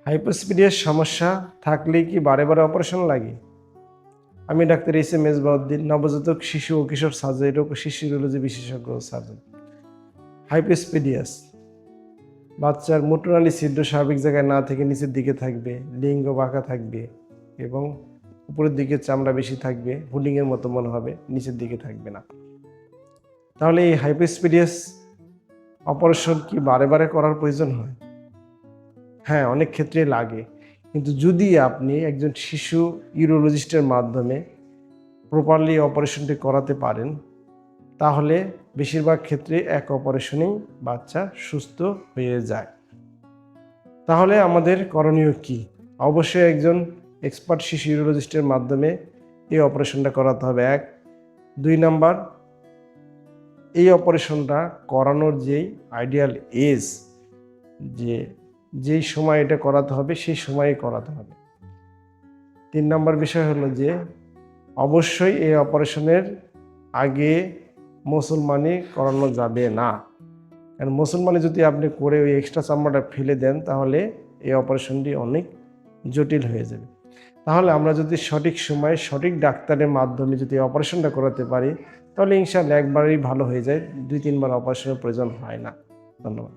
Hypospadias সমস্যা থাকলে কি বারে বারে অপারেশন লাগে? আমি ডাক্তার এস এম মেজবাউদ্দিন, নবজাতক শিশু ও কিশোর সার্জারি রোগ ও শিশু ইউরোলজি বিশেষজ্ঞ সার্জন। হাইপোস্পিডিয়াস বাচ্চার মূত্রনালী ছিদ্র স্বাভাবিক জায়গায় না থেকে নিচের দিকে থাকবে, লিঙ্গ বাঁকা থাকবে এবং উপরের দিকে চামড়া বেশি থাকবে, পুডিংয়ের মতো মনে হবে, নিচের দিকে থাকবে না। তাহলে এই হাইপোস্পিডিয়াস অপারেশন কি বারে বারে করার প্রয়োজন হয়? হ্যাঁ, অনেক ক্ষেত্রে লাগে। কিন্তু যদি আপনি একজন শিশু ইউরোলজিস্টের মাধ্যমে প্রপারলি অপারেশনটি করাতে পারেন, তাহলে বেশিরভাগ ক্ষেত্রে এক অপারেশনেই বাচ্চা সুস্থ হয়ে যায়। তাহলে আমাদের করণীয় কি? অবশ্যই একজন এক্সপার্ট শিশু ইউরোলজিস্টের মাধ্যমে এই অপারেশনটা করাতে হবে। 1, 2 নাম্বার, এই অপারেশনটা করানোর যেই আইডিয়াল এজ, যেই সময় এটা করাতে হবে সেই সময়ে করাতে হবে। 3 নাম্বার বিষয় হলো যে অবশ্যই এই অপারেশনের আগে মুসলমানি করানো যাবে না। কারণ মুসলমানি যদি আপনি করে ওই এক্সট্রা চামড়াটা ফেলে দেন, তাহলে এই অপারেশনটি অনেক জটিল হয়ে যাবে। তাহলে আমরা যদি সঠিক সময়ে সঠিক ডাক্তারের মাধ্যমে যদি অপারেশনটা করাতে পারি, তাহলে ইনশাআল্লাহ একবারেই ভালো হয়ে যায়, 2-3 বার অপারেশনের প্রয়োজন হয় না। ধন্যবাদ।